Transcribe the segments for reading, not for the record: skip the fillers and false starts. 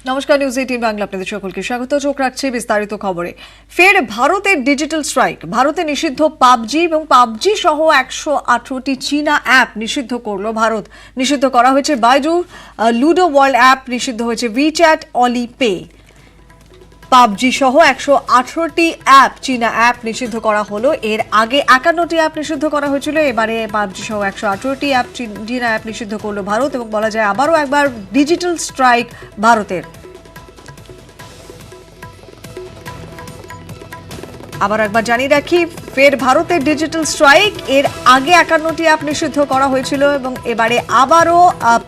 নমস্কার, নিউজ 18 বাংলা আপনাদের সকলকে স্বাগত। চোখ রাখছে বিস্তারিত খবরে। ফের ভারতের ডিজিটাল স্ট্রাইক। ভারতে নিষিদ্ধ পাবজি এবং পাবজি সহ 118টি চীনা অ্যাপ নিষিদ্ধ করলো ভারত। নিষিদ্ধ করা হয়েছে বাইডু, লুডো ওয়ার্ল্ড অ্যাপ, নিষিদ্ধ হয়েছে উইচ্যাট, অলি পে। পাবজি সহ 118টি অ্যাপ, চীনা অ্যাপ নিষিদ্ধ করা হলো। এর আগে 51টি অ্যাপ নিষিদ্ধ করা হয়েছিল। এবারে পাবজি সহ 118টি অ্যাপ, চীনা অ্যাপ নিষিদ্ধ করলো ভারত এবং বলা যায় আবারও একবার ডিজিটাল স্ট্রাইক ভারতের। আবার একবার জানিয়ে রাখি, ফের ভারতের ডিজিটাল স্ট্রাইক। এর আগে 51টি অ্যাপ নিষিদ্ধ করা হয়েছিল এবং এবারে আবারও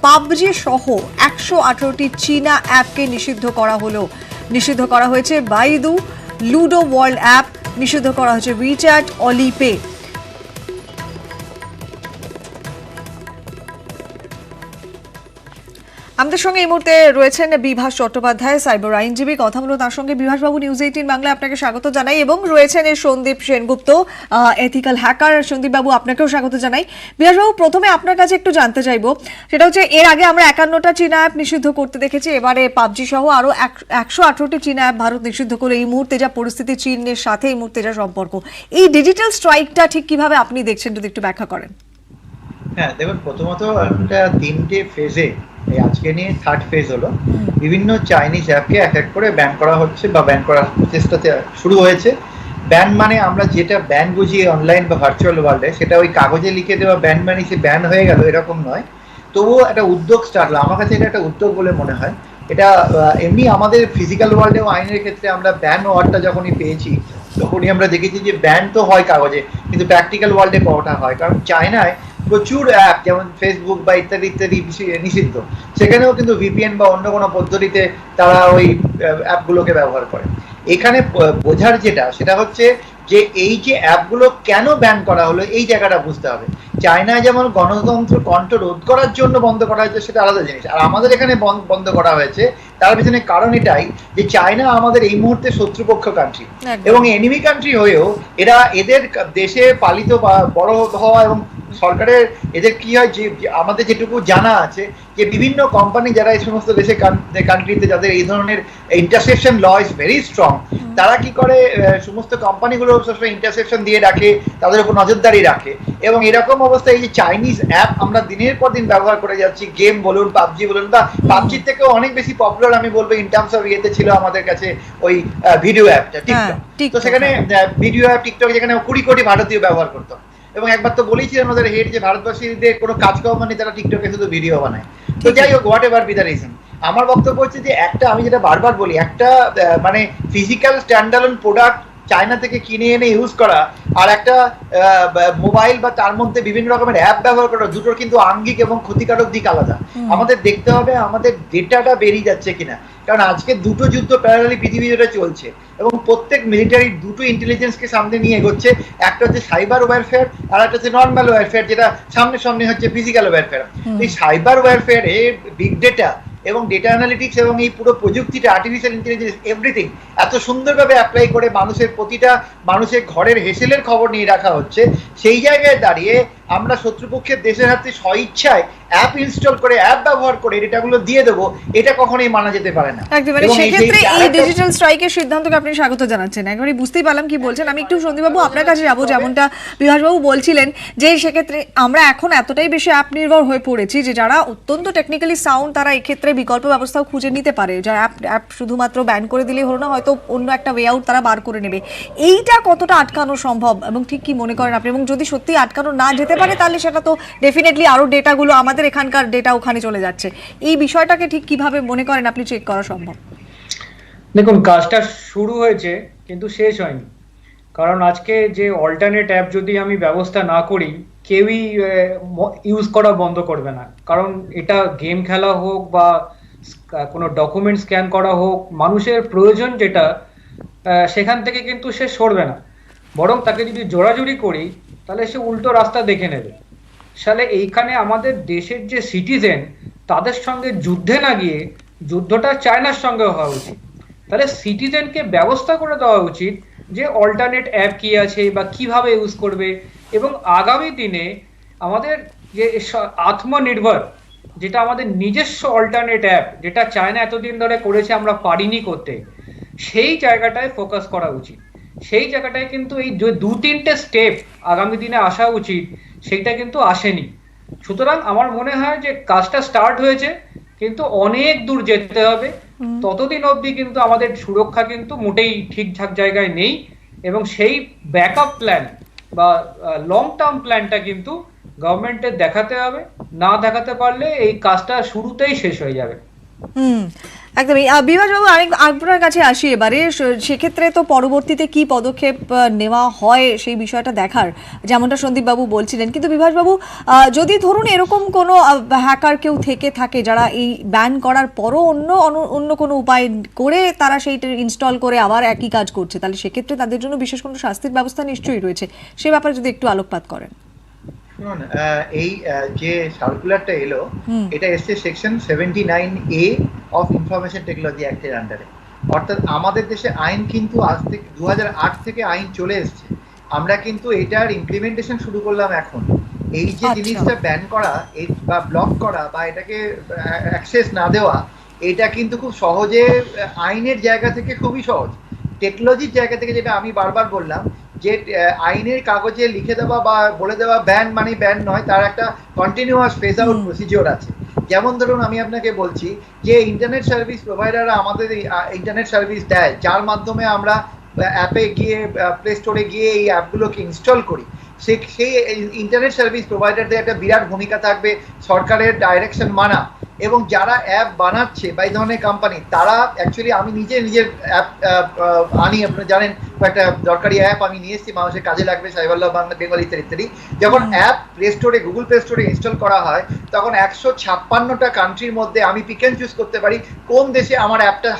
পাবজি সহ 118টি চীনা অ্যাপকে নিষিদ্ধ করা হলো। নিষিদ্ধ করা হয়েছে বাইডু, লুডো ওয়ার্ল্ড অ্যাপ, নিষিদ্ধ করা হয়েছে উইচ্যাট, অলি পে। আমাদের সঙ্গে এই মুহূর্তে রয়েছেন বিভাস চট্টোপাধ্যায়, সাইবার আইনজীবী। কথা বলবো তার সঙ্গে। বিভাসবাবু, নিউজ 18 বাংলা আপনাকে স্বাগত জানাই। এবং রয়েছেন সন্দীপ সেনগুপ্ত, এথিক্যাল হ্যাকার। সন্দীপ বাবু, আপনাকেও স্বাগত জানাই। বিভাসবাবু, প্রথমে আপনার কাছে একটু জানতে চাইবো, সেটা হচ্ছে এর আগে আমরা 51টা চীনা অ্যাপ নিষিদ্ধ করতে দেখেছি, এবারে পাবজি সহ আরো 118টি চীনা অ্যাপ ভারত নিষিদ্ধ করে। এই মুহূর্তে যা পরিস্থিতি, চীনের সাথে এই মুহূর্তে যা সম্পর্ক, এই ডিজিটাল স্ট্রাইকটা ঠিক কিভাবে আপনি দেখছেন যদি একটু ব্যাখ্যা করেন। হ্যাঁ, দেখুন, প্রথমত একটা 3টে ফেজে, এই আজকে নিয়ে 3rd ফেজ হলো। বিভিন্ন চাইনিজ অ্যাপকে এক এক করে ব্যান করা হচ্ছে বা ব্যান করার প্রচেষ্টা শুরু হয়েছে। ব্যান মানে আমরা যেটা ব্যান বুঝি অনলাইন বা ভার্চুয়াল ওয়ার্ল্ডে, সেটা ওই কাগজে লিখে দেওয়া ব্যান মানে সে ব্যান হয়ে গেল এরকম নয়। তবুও একটা উদ্যোগ স্টার্ট হলো। আমার কাছে এটা একটা উদ্যোগ বলে মনে হয়। এটা এমনি আমাদের ফিজিক্যাল ওয়ার্ল্ডেও আইনের ক্ষেত্রে আমরা ব্যান ওয়ার্ডটা যখনই পেয়েছি, তখনই আমরা দেখেছি যে ব্যান তো হয় কাগজে, কিন্তু প্র্যাকটিক্যাল ওয়ার্ল্ডে কটা হয়। কারণ চায়নায় প্রচুর অ্যাপ, যেমন ফেসবুক বা ইত্যাদি ইত্যাদি নিষিদ্ধ, সেখানেও কিন্তু ভিপিএন বা অন্য কোনো পদ্ধতিতে তারা ওই অ্যাপগুলোকে ব্যবহার করে। এখানে বোঝার যেটা, সেটা হচ্ছে যে এই যে অ্যাপগুলো কেন ব্যান করা হলো, এই জায়গাটা বুঝতে হবে। চায়নায় যেমন গণতন্ত্র কণ্ঠ রোধ করার জন্য বন্ধ করা হয়েছে, সেটা আলাদা জিনিস। আর আমাদের এখানে বন্ধ করা হয়েছে, তার পিছনে কারণ এটাই যে চায়না আমাদের এই মুহূর্তে শত্রুপক্ষ কান্ট্রি এবং এনিমি কান্ট্রি হয়েও এরা এদের দেশে পালিত বা বড় হওয়া এবং সরকারের এদের কি হয়, যে আমাদের যেটুকু জানা আছে যে বিভিন্ন কোম্পানি যারা এই সমস্ত দেশে কান্ট্রিতে যাদের এই ধরনের interception law is very strong, তারা কি করে সমস্ত কোম্পানিগুলো সবসময় ইন্টারসেপশন দিয়ে রাখে, তাদের উপর নজরদারি রাখে। এবং এরকম অবস্থায় এই যে চাইনিজ অ্যাপ আমরা দিনের পর দিন ব্যবহার করে যাচ্ছি, গেম বলুন, পাবজি বলুন, বা পাবজির থেকেও অনেক বেশি পপুলার আমি বলবো ইন টার্মস অফ ইয়েতে ছিল আমাদের কাছে ওই ভিডিও অ্যাপটা টিকটক। তো সেখানে ভিডিও অ্যাপ টিকটক, যেখানে 20 কোটি ভারতীয় ব্যবহার করতো। এবং একবার তো বলেছিলেন আমাদের হেড যে ভারতবাসীদের কোনো কাজকর্ম নেই, তারা টিকটকে শুধু ভিডিও বানায়। তো যাই হোক, what ever be the reason, আমার বক্তব্য হচ্ছে যে একটা, আমি যেটা বারবার বলি, একটা মানে ফিজিক্যাল স্ট্যান্ডালোন প্রোডাক্ট চায়না থেকে কিনে এনে ইউজ করা, আর একটা মোবাইল বা তার মধ্যে বিভিন্ন রকমের অ্যাপ ব্যবহার করা, দুটোর কিন্তু আঙ্গিক এবং ক্ষতিকারক দিক আলাদা। আমাদের দেখতে হবে আমাদের ডেটাটা বেরিয়ে যাচ্ছে কিনা। কারণ আজকে দুটো যুদ্ধ প্যারালালি পৃথিবী জুড়ে চলছে এবং প্রত্যেক মিলিটারি দুটো ইন্টেলিজেন্সকে সামনে নিয়ে এগোচ্ছে। একটা হচ্ছে সাইবার ওয়ারফেয়ার, আর একটা হচ্ছে নর্মাল ওয়ারফেয়ার, যেটা সামনে সামনে হচ্ছে ফিজিক্যাল ওয়ারফেয়ার। এই সাইবার ওয়ারফেয়ারে বিগ ডেটা এবং ডেটা অ্যানালিটিক্স এবং এই পুরো প্রযুক্তিটা, আর্টিফিশিয়াল ইন্টেলিজেন্স, এভরিথিং এত সুন্দরভাবে অ্যাপ্লাই করে মানুষের প্রতিটা মানুষের ঘরের হেসেলের খবর নিয়ে রাখা হচ্ছে। সেই জায়গায় দাঁড়িয়ে আমরা শত্রুপক্ষের দেশের হাতে স্বইচ্ছায় অ্যাপ ইনস্টল করে, অ্যাপ ব্যবহার করে ডেটাগুলো দিয়ে দেবো, এটা কখনোই মানা যেতে পারে না। একদম। সেক্ষেত্রে এই ডিজিটাল স্ট্রাইকের সিদ্ধান্তকে আপনি স্বাগত জানাচ্ছেন। একবারই বুঝতেই পারলাম কি বলছেন। আমি একটু সন্দীপবাবু আপনার কাছে যাবো। যেমনটা বিভাসবাবু বলছিলেন যে সেক্ষেত্রে আমরা এখন এতটাই বেশি অ্যাপ নির্ভর হয়ে পড়েছি যে যারা অত্যন্ত টেকনিক্যালি সাউন্ড, তারা এক্ষেত্রে বিকল্প ব্যবস্থাও খুঁজে নিতে পারে। যারা অ্যাপ শুধুমাত্র ব্যান করে দিলেই হলো না, হয়তো অন্য একটা ওয়ে আউট তারা বার করে নেবে। এইটা কতটা আটকানো সম্ভব এবং ঠিক কি মনে করেন আপনি? এবং যদি সত্যি আটকানো না যেতে পারে, তাহলে সেটা তো ডেফিনেটলি আরো ডেটাগুলো, আমাদের এখানকার ডেটা ওখানে চলে যাচ্ছে। এই বিষয়টাকে ঠিক কিভাবে মনে করেন আপনি চেক করা সম্ভব? দেখুন, কাজটা শুরু হয়েছে কিন্তু শেষ হয়নি। কারণ আজকে যে অল্টারনেট অ্যাপ যদি আমি ব্যবস্থা না করি, কেউই ইউজ করা বন্ধ করবে না। কারণ এটা গেম খেলা হোক বা কোনো ডকুমেন্ট স্ক্যান করা হোক, মানুষের প্রয়োজন যেটা, সেখান থেকে কিন্তু সে সরবে না। বরং তাকে যদি জোরাজুরি করি, তাহলে সে উল্টো রাস্তা দেখে নেবে। সালে এইখানে আমাদের দেশের যে সিটিজেন, তাদের সঙ্গে যুদ্ধে না গিয়ে যুদ্ধটা চায়নার সঙ্গে হওয়া উচিত। তাহলে সিটিজেনকে ব্যবস্থা করে দেওয়া উচিত যে অল্টারনেট অ্যাপ কি আছে বা কিভাবে ইউজ করবে। এবং আগামী দিনে আমাদের যে আত্মনির্ভর যেটা আমাদের নিজস্ব অল্টারনেট অ্যাপ, যেটা চায়না এতদিন ধরে করেছে আমরা পারিনি করতে, সেই জায়গাটায় ফোকাস করা উচিত। সেই জায়গাটায় কিন্তু এই যে 2-3টে স্টেপ আগামী দিনে আসা উচিত, সেইটা কিন্তু আসেনি। সুতরাং আমার মনে হয় যে কাজটা স্টার্ট হয়েছে, কিন্তু অনেক দূর যেতে হবে। ততদিন অবধি কিন্তু আমাদের সুরক্ষা কিন্তু মোটেই ঠিকঠাক জায়গায় নেই, এবং সেই ব্যাকআপ প্ল্যান বা লং টার্ম প্ল্যানটা কিন্তু গভর্নমেন্টের দেখাতে হবে। না দেখাতে পারলে এই কাজটা শুরুতেই শেষ হয়ে যাবে। একদমই। বিভাসবাবু, আপনার কাছে আসি এবারে। সেক্ষেত্রে তো পরবর্তীতে কি পদক্ষেপ নেওয়া হয় সেই বিষয়টা দেখার, যেমনটা সন্দীপবাবু বলছিলেন। কিন্তু বিভাসবাবু, যদি ধরুন এরকম কোনো হ্যাকার কেউ থেকে থাকে যারা এই ব্যান করার পরও অন্য কোনো উপায় করে তারা সেইটা ইনস্টল করে আবার একই কাজ করছে, তাহলে সেক্ষেত্রে তাদের জন্য বিশেষ কোনো শাস্তির ব্যবস্থা নিশ্চয়ই রয়েছে। সে ব্যাপারে যদি একটু আলোকপাত করেন। শুনুন, এই যে সার্কুলারটা এলো, এটা এসছে section 79A of information technology অ্যাক্টের আন্ডারে। অর্থাৎ আমাদের দেশে আইন কিন্তু আজ থেকে 2008 থেকে আইন চলে এসছে, আমরা কিন্তু এটার ইমপ্লিমেন্টেশন শুরু করলাম এখন। এই যে জিনিসটা ব্যান করা বা ব্লক করা বা এটাকে অ্যাক্সেস না দেওয়া, এটা কিন্তু খুব সহজে আইনের জায়গা থেকে খুবই সহজ। টেকনোলজির জায়গা থেকে যেটা আমি বারবার বললাম, যে আইনের কাগজে লিখে দেওয়া বা বলে দেওয়া ব্যান মানে ব্যান নয়, তার একটা কন্টিনিউয়াস ফেজ আউট প্রসিজিওর আছে। যেমন ধরুন আমি আপনাকে বলছি যে ইন্টারনেট সার্ভিস প্রোভাইডাররা আমাদের ইন্টারনেট সার্ভিস দেয়, যার মাধ্যমে আমরা অ্যাপে গিয়ে প্লে স্টোরে গিয়ে এই অ্যাপগুলোকে ইনস্টল করি। সেই ইন্টারনেট সার্ভিস প্রোভাইডারদের একটা বিরাট ভূমিকা থাকবে সরকারের ডাইরেকশন মানা। এবং যারা অ্যাপ বানাচ্ছে বা এই ধরনের কোম্পানি, তারা অ্যাকচুয়ালি, আমি নিজের অ্যাপ আনি, আপনারা জানেন একটা দরকারি অ্যাপ আমি নিয়ে এসেছি, মানুষের কাজে লাগবে, সাইবাল্লাহ বাংলা বেঙ্গল ইত্যাদি। যখন অ্যাপ প্লে স্টোরে, গুগল প্লে স্টোরে ইনস্টল করা হয়, তখন 156টা কান্ট্রির মধ্যে আমি পিক অ্যান্ড চুজ করতে পারি কোন দেশে আমার অ্যাপটা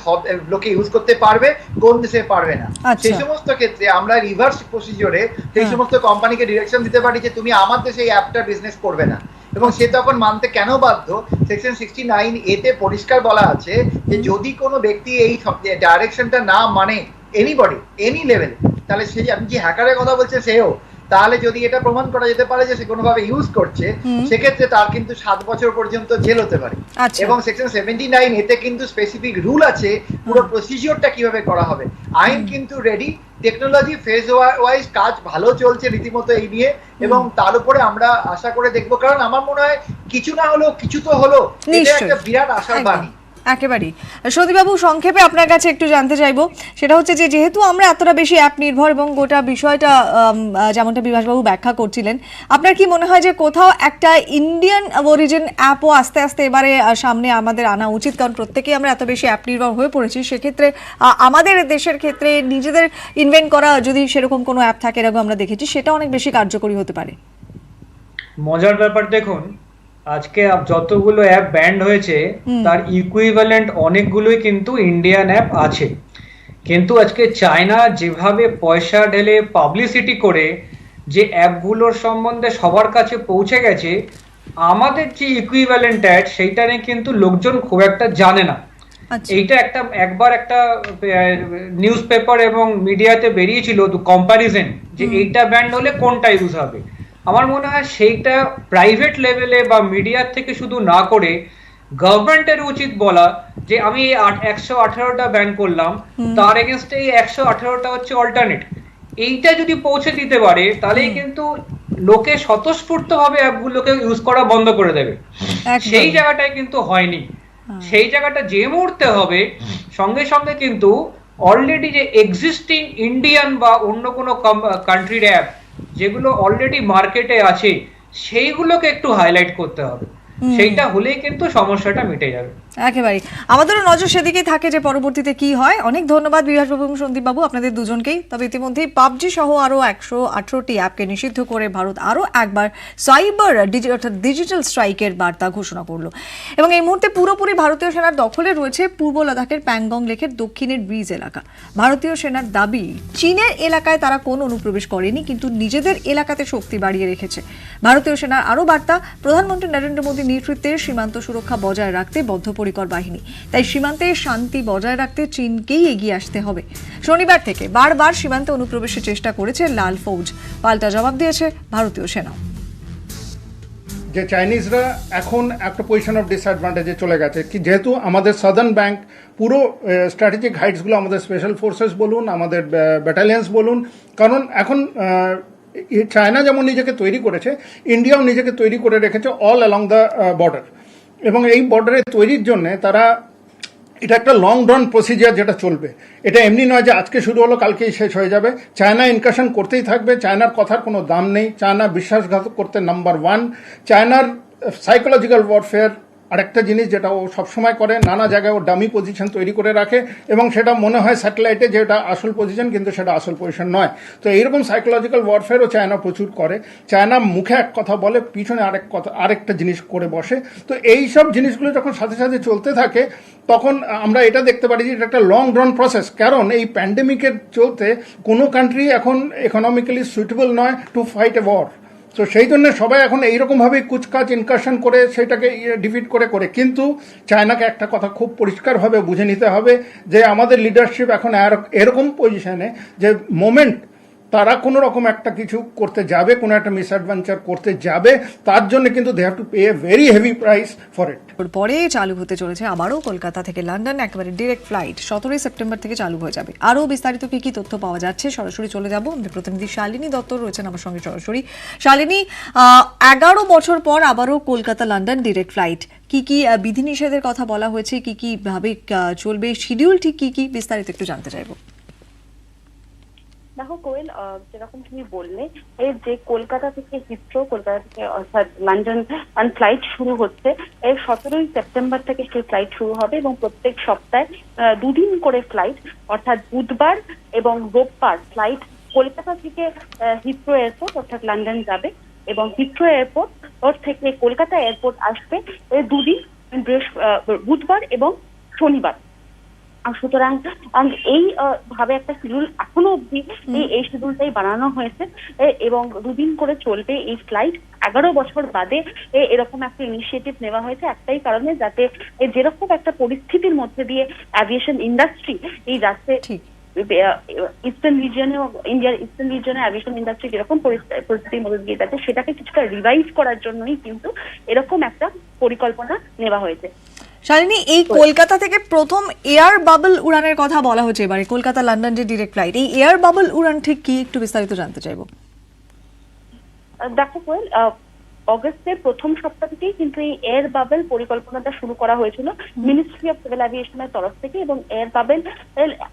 লোকে ইউজ করতে পারবে, কোন দেশে পারবে না। সেই সমস্ত ক্ষেত্রে আমরা রিভার্স প্রসিজিওরে সেই সমস্ত কোম্পানিকে ডিরেকশন দিতে পারি যে তুমি আমার দেশে এই অ্যাপটা বিজনেস করবে না, এবং সে তখন মানতে কেন বাধ্য? সেকশন 69A তে পরিষ্কার বলা আছে যে যদি কোনো ব্যক্তি এই ডাইরেকশনটা না মানে, এনিবডি এনি লেভেল, তাহলে সে, আপনি যে হ্যাকারের কথা বলছেন সেও, তাহলে যদি এটা প্রমাণ করা যেতে পারে যে সে কোনোভাবে ইউজ করছে, সেক্ষেত্রে তার কিন্তু 7 বছর পর্যন্ত জেল হতে পারে। এবং সেকশন 79A তে কিন্তু স্পেসিফিক রুল আছে পুরো প্রসিজিওরটা কিভাবে করা হবে। আইন কিন্তু রেডি, টেকনোলজি ফেজ ওয়াইজ কাজ ভালো চলছে রীতিমতো এই নিয়ে, এবং তার উপরে আমরা আশা করে দেখবো। কারণ আমার মনে হয় কিছু না হলেও কিছু তো হলো, এটা একটা বিরাট আশার বাণী। একেবারেই। সন্দীপবাবু, সংক্ষেপে আপনার কাছে একটু জানতে চাইবো, সেটা হচ্ছে যে যেহেতু আমরা এতটা বেশি অ্যাপ নির্ভর এবং গোটা বিষয়টা যেমনটা বিভাসবাবু ব্যাখ্যা করছিলেন, আপনার কি মনে হয় যে কোথাও একটা ইন্ডিয়ান অরিজিন অ্যাপও আস্তে আস্তে এবারে সামনে আমাদের আনা উচিত? কারণ প্রত্যেকেই আমরা এত বেশি অ্যাপ নির্ভর হয়ে পড়েছি, সেক্ষেত্রে আমাদের দেশের ক্ষেত্রে নিজেদের ইনভেন্ট করা যদি সেরকম কোনো অ্যাপ থাকে, এরকম আমরা দেখেছি, সেটা অনেক বেশি কার্যকরী হতে পারে। মজার ব্যাপার দেখুন, আজকে যতগুলো অ্যাপ ব্যান্ড হয়েছে তার ইকুইভ্যালেন্ট অনেকগুলোই কিন্তু ইন্ডিয়ান অ্যাপ আছে। কিন্তু আজকে চায়না যেভাবে পয়সা ঢেলে পাবলিসিটি করে যে অ্যাপগুলোর সম্বন্ধে সবার কাছে পৌঁছে গেছে, আমাদের যে ইকুইভ্যালেন্ট অ্যাড সেইটা নিয়ে কিন্তু লোকজন খুব একটা জানে না। এইটা একবার একটা নিউজ পেপার এবং মিডিয়াতে বেরিয়েছিল কম্প্যারিজন, যে এইটা ব্যান্ড হলে কোনটা ইউজ হবে। আমার মনে হয় সেইটা প্রাইভেট লেভেলে বা মিডিয়ার থেকে শুধু না করে গভর্নমেন্টের উচিত বলা যে আমি 118টা ব্যান করলাম, তার এগেনস্টে এই 118টা হচ্ছে অল্টারনেট। এইটা যদি পৌঁছে দিতে পারে, তাহলেই কিন্তু লোকে স্বতঃস্ফূর্ত ভাবে অ্যাপগুলোকে ইউজ করা বন্ধ করে দেবে। সেই জায়গাটায় কিন্তু হয়নি। সেই জায়গাটা যে মুহূর্তে হবে, সঙ্গে সঙ্গে কিন্তু অলরেডি যে এক্সিস্টিং ইন্ডিয়ান বা অন্য কোনো কান্ট্রির অ্যাপ যেগুলো অলরেডি মার্কেটে আছে, সেইগুলোকে একটু হাইলাইট করতে হবে। সেইটা হলেই কিন্তু সমস্যাটা মিটে যাবে। একেবারে আমাদেরও নজর সেদিকেই থাকে যে পরবর্তীতে কি হয়। অনেক ধন্যবাদ বিভাসবাবু এবং সন্দীপবাবু, আপনাদের দুজনকেই। তবে ইতিমধ্যেই পাবজি সহ আরও 118টি অ্যাপকে নিষিদ্ধ করে ভারত আরও একবার সাইবার ডিজিটাল স্ট্রাইকের বার্তা ঘোষণা করলো, এবং এই মুহূর্তে পুরোপুরি ভারতীয় সেনার দখলে রয়েছে পূর্ব লাদাখের প্যাংগং লেকের দক্ষিণের ব্রিজ এলাকা। ভারতীয় সেনার দাবি, চীনের এলাকায় তারা কোনো অনুপ্রবেশ করেনি, কিন্তু নিজেদের এলাকাতে শক্তি বাড়িয়ে রেখেছে। ভারতীয় সেনার আরও বার্তা, প্রধানমন্ত্রী নরেন্দ্র মোদী নেতৃত্বে সীমান্ত সুরক্ষা বজায় রাখতে বদ্ধপরিকর বাহিনী, তাই সীমান্তে শান্তি বজায় রাখতে চীনকেই এগিয়ে আসতে হবে। শনিবার থেকে বারবার সীমান্তে অনুপ্রবেশের চেষ্টা করেছে লাল ফৌজ, পাল্টা জবাব দিয়েছে ভারতীয় সেনা। যে চাইনিজরা এখন একটা পজিশন অফ ডিসঅ্যাডভান্টেজে চলে গেছে, কি যেহেতু আমাদের সাদার্ন ব্যাংক পুরো স্ট্র্যাটেজিক হাইটসগুলো আমাদের স্পেশাল ফোর্সেস বলুন, আমাদের ব্যাটালিয়ন্স বলুন, কারণ এখন চায়না যেমন নিজেকে তৈরি করেছে, ইন্ডিয়াও নিজেকে তৈরি করে রেখেছে অল অ্যালং দ্য বর্ডার। এবং এই বর্ডারে তৈরির জন্যে তারা, এটা একটা লং রান প্রসিজার যেটা চলবে, এটা এমনি নয় যে আজকে শুরু হলো কালকেই শেষ হয়ে যাবে। চায়না ইনকাশন করতেই থাকবে, চায়নার কথার কোনো দাম নেই, চায়না বিশ্বাসঘাতক করতে নাম্বার ওয়ান। চায়নার সাইকোলজিক্যাল ওয়ারফেয়ার আরেকটা জিনিস যেটা ও সবসময় করে, নানা জায়গায় ও ডামি পজিশন তৈরি করে রাখে এবং সেটা মনে হয় স্যাটেলাইটে যে এটা আসল পজিশন, কিন্তু সেটা আসল পজিশন নয়। তো এইরকম সাইকোলজিক্যাল ওয়ারফেয়ারও চায়না প্রচুর করে। চায়না মুখে এক কথা বলে, পিছনে আরেকটা জিনিস করে বসে। তো এই সব জিনিসগুলো যখন সাথে সাথে চলতে থাকে, তখন আমরা এটা দেখতে পারি যে এটা একটা লং রান প্রসেস। কারণ এই প্যান্ডেমিকের চলতে কোনো কান্ট্রি এখন ইকোনমিক্যালি সুইটেবল নয় টু ফাইট এ ওয়ার। তো সেই জন্য সবাই এখন এইরকমভাবে কুচকাচ ইনকাশন করে সেটাকে ডিফিট করে, কিন্তু চায়নাকে একটা কথা খুব পরিষ্কারভাবে বুঝে নিতে হবে যে আমাদের লিডারশিপ এখন এরকম পজিশনে যে মোমেন্ট তারা কোনো রকম একটা কিছু করতে যাবে, কোনো একটা মিসঅ্যাডভেঞ্চার করতে যাবে, তার জন্য কিন্তু they have to pay a very heavy price for it. পরে চালু হতে চলেছে আবারও কলকাতা থেকে লন্ডন একেবারে ডিরেক্ট ফ্লাইট 17 সেপ্টেম্বর থেকে চালু হয়ে যাবে। আরও বিস্তারিত কি কি তথ্য পাওয়া যাচ্ছে সরাসরি চলে যাব, আমাদের প্রতিনিধি শালিনী দত্ত রয়েছেন আমার সঙ্গে সরাসরি। শালিনী, 11 বছর পর আবারও কলকাতা লন্ডন ডিরেক্ট ফ্লাইট, কি কি বিধিনিষেধের কথা বলা হয়েছে, কি কি ভাবে চলবে, শিডিউল ঠিক কি কি, বিস্তারিত একটু জানতে চাইবো। দেখো কোয়েল, যেরকম তুমি বললে এই যে কলকাতা থেকে হিথ্রো, কলকাতা থেকে অর্থাৎ লন্ডন ফ্লাইট শুরু হচ্ছে, এই 17 সেপ্টেম্বর থেকে সেই ফ্লাইট শুরু হবে এবং প্রত্যেক সপ্তাহে 2 দিন করে ফ্লাইট, অর্থাৎ বুধবার এবং রোববার ফ্লাইট কলকাতা থেকে হিথ্রো এয়ারপোর্ট অর্থাৎ লন্ডন যাবে এবং হিথ্রো এয়ারপোর্ট ওর থেকে কলকাতা এয়ারপোর্ট আসবে এই 2 দিন, বুধবার এবং শনিবার। সুতরাং এই ভাবে একটা শিডিউল এখনো অব্দি এই শিডিউলটাই বানানো হয়েছে এবং 2 দিন করে চলবে এই ফ্লাইট। 11 বছর বাদে এরকম একটা ইনিশিয়েটিভ নেওয়া হয়েছে একটাই কারণে, যাতে যেরকম একটা পরিস্থিতির মধ্যে দিয়ে অ্যাভিয়েশন ইন্ডাস্ট্রি এই রাস্তে ইস্টার্ন রিজিয়নে, ইন্ডিয়ার ইস্টার্ন রিজিয়নে অ্যাভিয়েশন ইন্ডাস্ট্রি যেরকম পরিস্থিতির মধ্যে দিয়ে যাচ্ছে সেটাকে কিছুটা রিভাইভ করার জন্যই কিন্তু এরকম একটা পরিকল্পনা নেওয়া হয়েছে। শালিনী, এই কলকাতা থেকে প্রথম এয়ার বাবল উড়ানের কথা বলা হচ্ছে এবারে, কলকাতা লন্ডন যে ডিরেক্ট ফ্লাইট, এই এয়ার বাবল উড়ান ঠিক কি, একটু বিস্তারিত জানতে চাইবো। দেখো কোয়েল, অগস্টের প্রথম সপ্তাহ থেকেই কিন্তু এই এয়ার বাবল পরিকল্পনাটা শুরু করা হয়েছিল মিনিস্ট্রি অফ সিভিল অ্যাভিয়েশনের তরফ থেকে। এবং এয়ার বাবল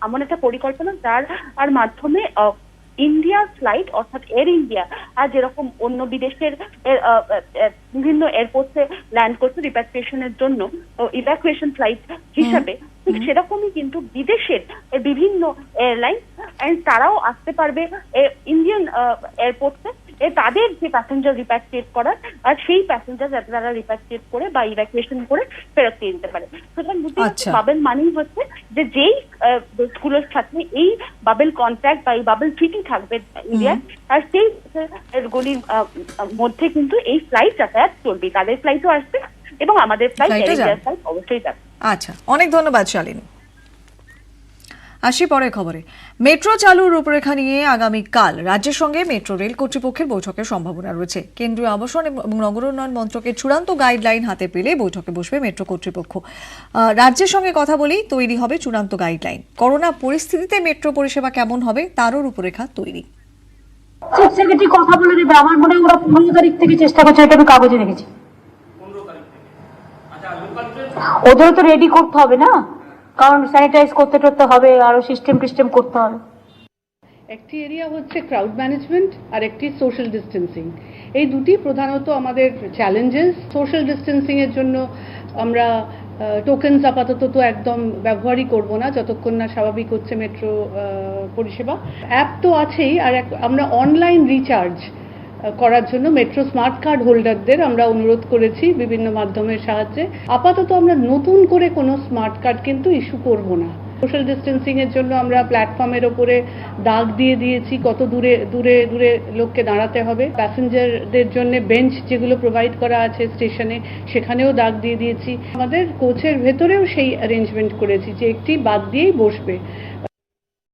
এমন একটা পরিকল্পনা যার মাধ্যমে ইন্ডিয়ার ফ্লাইট অর্থাৎ এয়ার ইন্ডিয়া আর যেরকম অন্য বিদেশের বিভিন্ন এয়ারপোর্টে ল্যান্ড করছে রিপ্যাট্রিয়েশনের জন্য, ইভ্যাকুয়েশন ফ্লাইট হিসাবে, ঠিক সেরকমই কিন্তু বিদেশের বিভিন্ন এয়ারলাইন তারাও আসতে পারবে ইন্ডিয়ান এয়ারপোর্টে তাদের যে প্যাসেঞ্জার রিপ্যাট্রিয়েট করার, আর সেই প্যাসেঞ্জার যাতে তারা রিপ্যাট্রিয়েট করে বা ইভ্যাকুয়েশন করে ফেরত দিয়ে দিতে পারে। সুতরাং বাবেল মানেই হচ্ছে যে যেই দেশগুলোর সাথে এই বাবেল কন্ট্রাক্ট বা এই বাবেল ট্রিটি থাকবে ইন্ডিয়ার, আর সেই গুলির মধ্যে কিন্তু এই ফ্লাইট যাতায়াত চলবে, তাদের ফ্লাইটও আসবে এবং আমাদের ফ্লাইট অবশ্যই যাবে। আচ্ছা, অনেক ধন্যবাদ শালিনী। আসি পরের খবরে। মেট্রো চালুর রূপরেখা নিয়ে আগামীকাল রাজ্যের সঙ্গে মেট্রো রেল কর্তৃপক্ষের বৈঠকের সম্ভাবনা রয়েছে। কেন্দ্রীয় আবাসন এবং নগর উন্নয়ন মন্ত্রকের চূড়ান্ত গাইডলাইন হাতে পেলে বৈঠকে বসবে মেট্রো কর্তৃপক্ষ। রাজ্যের সঙ্গে কথা বলেই তৈরি হবে চূড়ান্ত গাইডলাইন। করোনা পরিস্থিতিতে মেট্রো পরিষেবা কেমন হবে তারও রূপরেখা তৈরি। চিফ সেক্রেটারি কথা বলে দেবে, আমার মনে হয় ওরা 15 তারিখ থেকে চেষ্টা করছে, এটা আমি কাগজে রেখেছি। ওদেরও তো রেডি করতে হবে না, কারণ স্যানিটাইজ করতে হবে, আরো সিস্টেম করতে হবে। একটি এরিয়া হচ্ছে ক্রাউড ম্যানেজমেন্ট আর একটি সোশ্যাল ডিস্টেন্সিং। এই দুটি প্রধানত আমাদের চ্যালেঞ্জেস। সোশ্যাল ডিস্টেন্সিং এর জন্য আমরা টোকেনস আপাতত তো একদম ব্যবহারই করব না যতক্ষণ না স্বাভাবিক হচ্ছে মেট্রো পরিষেবা। অ্যাপ তো আছেই, আর আমরা অনলাইন রিচার্জ করার জন্য মেট্রো স্মার্ট কার্ড হোল্ডারদের আমরা অনুরোধ করেছি বিভিন্ন মাধ্যমের সাহায্যে। আপাতত আমরা নতুন করে কোনো স্মার্ট কার্ড কিন্তু ইস্যু করব না। সোশ্যাল ডিস্টেন্সিং এর জন্য আমরা প্ল্যাটফর্মের ওপরে দাগ দিয়ে দিয়েছি কত দূরে দূরে দূরে লোককে দাঁড়াতে হবে। প্যাসেঞ্জারদের জন্য বেঞ্চ যেগুলো প্রোভাইড করা আছে স্টেশনে, সেখানেও দাগ দিয়ে দিয়েছি। আমাদের কোচের ভেতরেও সেই অ্যারেঞ্জমেন্ট করেছি যে একটি বাদ দিয়েই বসবে।